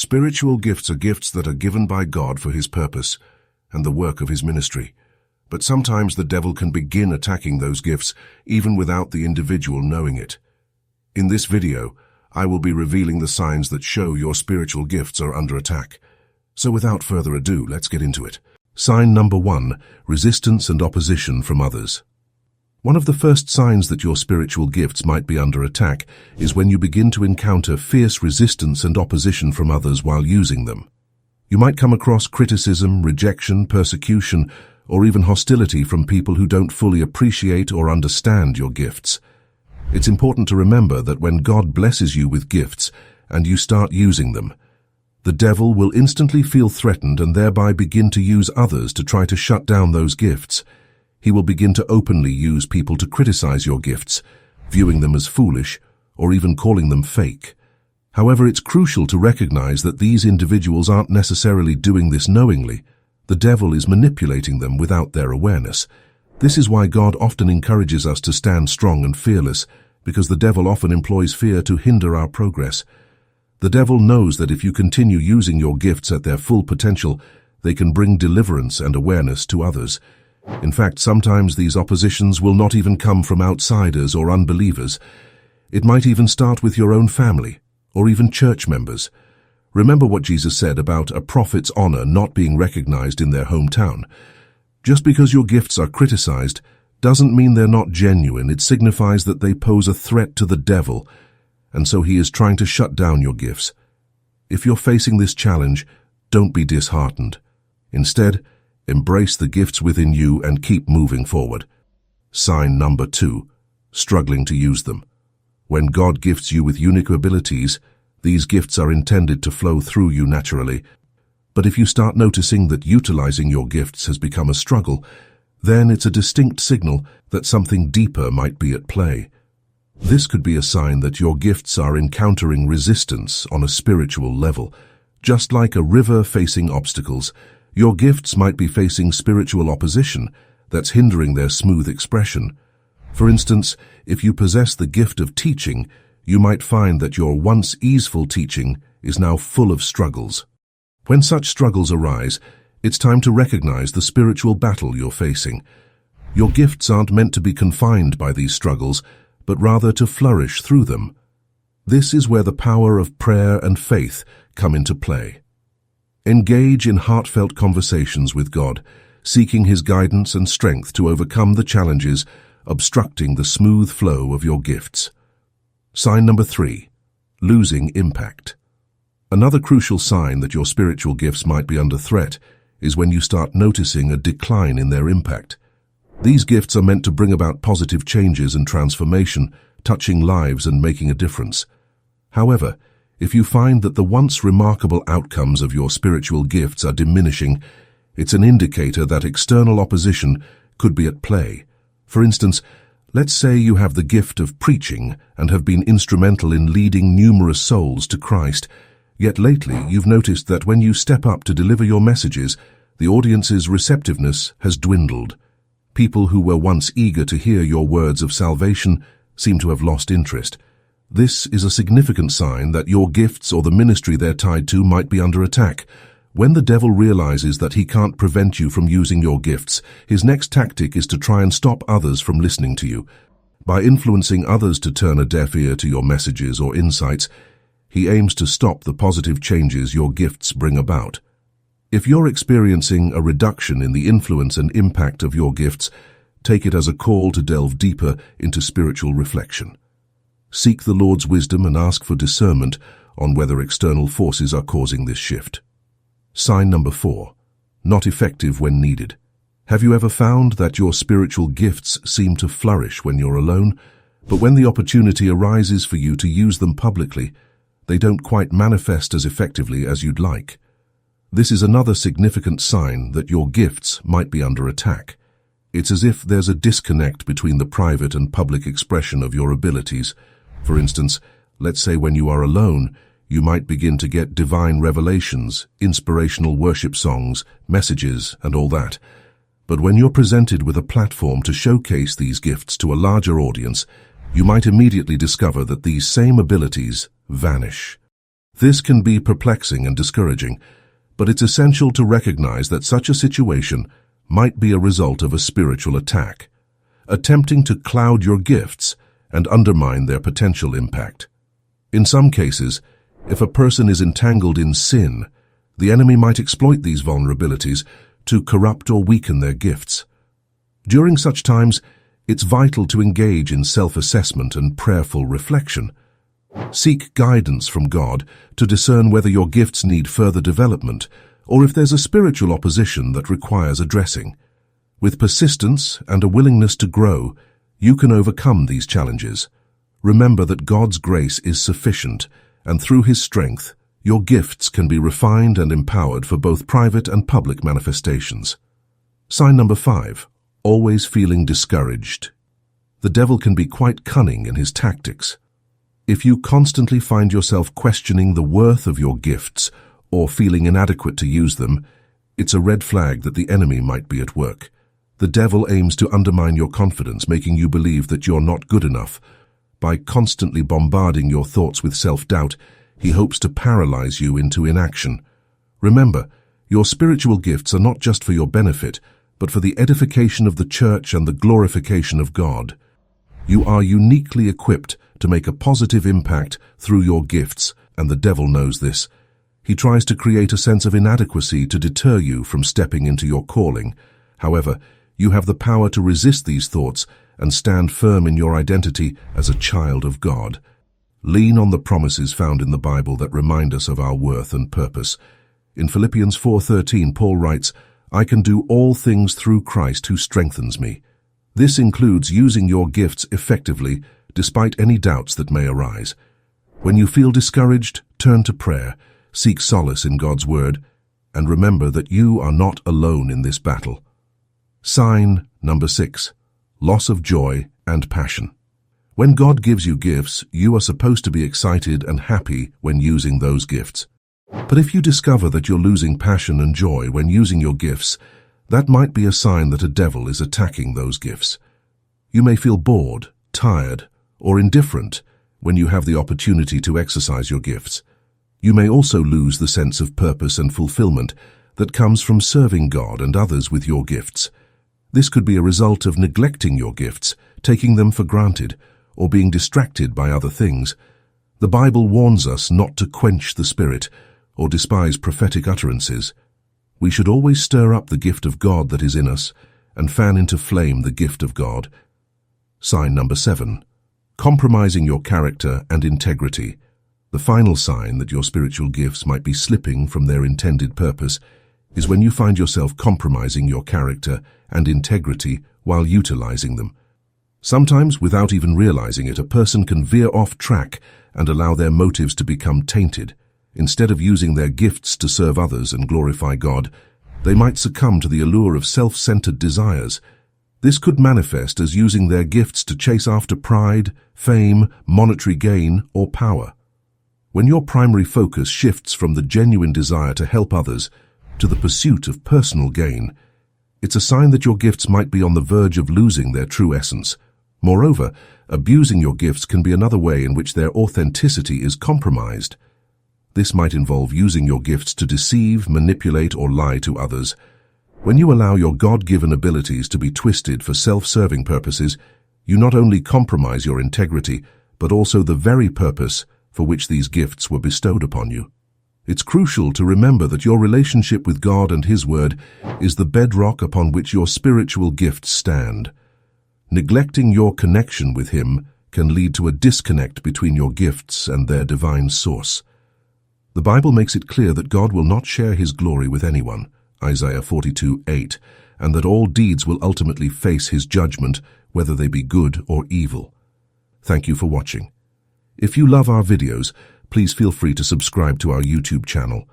Spiritual gifts are gifts that are given by God for His purpose and the work of His ministry. But sometimes the devil can begin attacking those gifts even without the individual knowing it. In this video, I will be revealing the signs that show your spiritual gifts are under attack. So without further ado, let's get into it. Sign number 1, resistance and opposition from others. One of the first signs that your spiritual gifts might be under attack is when you begin to encounter fierce resistance and opposition from others while using them. You might come across criticism, rejection, persecution, or even hostility from people who don't fully appreciate or understand your gifts. It's important to remember that when God blesses you with gifts and you start using them, the devil will instantly feel threatened and thereby begin to use others to try to shut down those gifts. He will begin to openly use people to criticize your gifts, viewing them as foolish or even calling them fake. However, it's crucial to recognize that these individuals aren't necessarily doing this knowingly. The devil is manipulating them without their awareness. This is why God often encourages us to stand strong and fearless, because the devil often employs fear to hinder our progress. The devil knows that if you continue using your gifts at their full potential, they can bring deliverance and awareness to others. In fact, sometimes these oppositions will not even come from outsiders or unbelievers. It might even start with your own family, or even church members. Remember what Jesus said about a prophet's honor not being recognized in their hometown. Just because your gifts are criticized doesn't mean they're not genuine. It signifies that they pose a threat to the devil, and so he is trying to shut down your gifts. If you're facing this challenge, don't be disheartened. Instead, embrace the gifts within you and keep moving forward. Sign number 2, struggling to use them. When God gifts you with unique abilities, these gifts are intended to flow through you naturally. But if you start noticing that utilizing your gifts has become a struggle, then it's a distinct signal that something deeper might be at play. This could be a sign that your gifts are encountering resistance on a spiritual level. Just like a river facing obstacles, your gifts might be facing spiritual opposition that's hindering their smooth expression. For instance, if you possess the gift of teaching, you might find that your once easeful teaching is now full of struggles. When such struggles arise, it's time to recognize the spiritual battle you're facing. Your gifts aren't meant to be confined by these struggles, but rather to flourish through them. This is where the power of prayer and faith come into play. Engage in heartfelt conversations with God, seeking His guidance and strength to overcome the challenges obstructing the smooth flow of your gifts. Sign number 3, losing impact. Another crucial sign that your spiritual gifts might be under threat is when you start noticing a decline in their impact. These gifts are meant to bring about positive changes and transformation, touching lives and making a difference. However, if you find that the once remarkable outcomes of your spiritual gifts are diminishing, it's an indicator that external opposition could be at play. For instance, let's say you have the gift of preaching and have been instrumental in leading numerous souls to Christ, yet lately you've noticed that when you step up to deliver your messages, the audience's receptiveness has dwindled. People who were once eager to hear your words of salvation seem to have lost interest. This is a significant sign that your gifts or the ministry they're tied to might be under attack. When the devil realizes that he can't prevent you from using your gifts, his next tactic is to try and stop others from listening to you. By influencing others to turn a deaf ear to your messages or insights, he aims to stop the positive changes your gifts bring about. If you're experiencing a reduction in the influence and impact of your gifts, take it as a call to delve deeper into spiritual reflection. Seek the Lord's wisdom and ask for discernment on whether external forces are causing this shift. Sign number 4, not effective when needed. Have you ever found that your spiritual gifts seem to flourish when you're alone, but when the opportunity arises for you to use them publicly, they don't quite manifest as effectively as you'd like? This is another significant sign that your gifts might be under attack. It's as if there's a disconnect between the private and public expression of your abilities. For instance, let's say when you are alone, you might begin to get divine revelations, inspirational worship songs, messages, and all that. But when you're presented with a platform to showcase these gifts to a larger audience, you might immediately discover that these same abilities vanish. This can be perplexing and discouraging, but it's essential to recognize that such a situation might be a result of a spiritual attack, attempting to cloud your gifts and undermine their potential impact. In some cases, if a person is entangled in sin, the enemy might exploit these vulnerabilities to corrupt or weaken their gifts. During such times, it's vital to engage in self-assessment and prayerful reflection. Seek guidance from God to discern whether your gifts need further development or if there's a spiritual opposition that requires addressing. With persistence and a willingness to grow, you can overcome these challenges. Remember that God's grace is sufficient, and through His strength, your gifts can be refined and empowered for both private and public manifestations. Sign number 5. Always feeling discouraged. The devil can be quite cunning in his tactics. If you constantly find yourself questioning the worth of your gifts or feeling inadequate to use them, it's a red flag that the enemy might be at work. The devil aims to undermine your confidence, making you believe that you're not good enough. By constantly bombarding your thoughts with self-doubt, he hopes to paralyze you into inaction. Remember, your spiritual gifts are not just for your benefit, but for the edification of the church and the glorification of God. You are uniquely equipped to make a positive impact through your gifts, and the devil knows this. He tries to create a sense of inadequacy to deter you from stepping into your calling. However, you have the power to resist these thoughts and stand firm in your identity as a child of God. Lean on the promises found in the Bible that remind us of our worth and purpose. In Philippians 4:13, Paul writes, "I can do all things through Christ who strengthens me." This includes using your gifts effectively despite any doubts that may arise. When you feel discouraged, turn to prayer, seek solace in God's word, and remember that you are not alone in this battle. Sign number 6. Loss of joy and passion. When God gives you gifts, you are supposed to be excited and happy when using those gifts. But if you discover that you're losing passion and joy when using your gifts, that might be a sign that a devil is attacking those gifts. You may feel bored, tired, or indifferent when you have the opportunity to exercise your gifts. You may also lose the sense of purpose and fulfillment that comes from serving God and others with your gifts. This could be a result of neglecting your gifts, taking them for granted, or being distracted by other things. The Bible warns us not to quench the Spirit or despise prophetic utterances. We should always stir up the gift of God that is in us and fan into flame the gift of God. Sign number 7. Compromising your character and integrity. The final sign that your spiritual gifts might be slipping from their intended purpose is when you find yourself compromising your character and integrity while utilizing them. Sometimes, without even realizing it, a person can veer off track and allow their motives to become tainted. Instead of using their gifts to serve others and glorify God, they might succumb to the allure of self-centered desires. This could manifest as using their gifts to chase after pride, fame, monetary gain, or power. When your primary focus shifts from the genuine desire to help others to the pursuit of personal gain, it's a sign that your gifts might be on the verge of losing their true essence. Moreover, abusing your gifts can be another way in which their authenticity is compromised. This might involve using your gifts to deceive, manipulate, or lie to others. When you allow your God-given abilities to be twisted for self-serving purposes, you not only compromise your integrity, but also the very purpose for which these gifts were bestowed upon you. It's crucial to remember that your relationship with God and His Word is the bedrock upon which your spiritual gifts stand. Neglecting your connection with Him can lead to a disconnect between your gifts and their divine source. The Bible makes it clear that God will not share His glory with anyone, Isaiah 42:8, and that all deeds will ultimately face His judgment, whether they be good or evil. Thank you for watching. If you love our videos, please feel free to subscribe to our YouTube channel.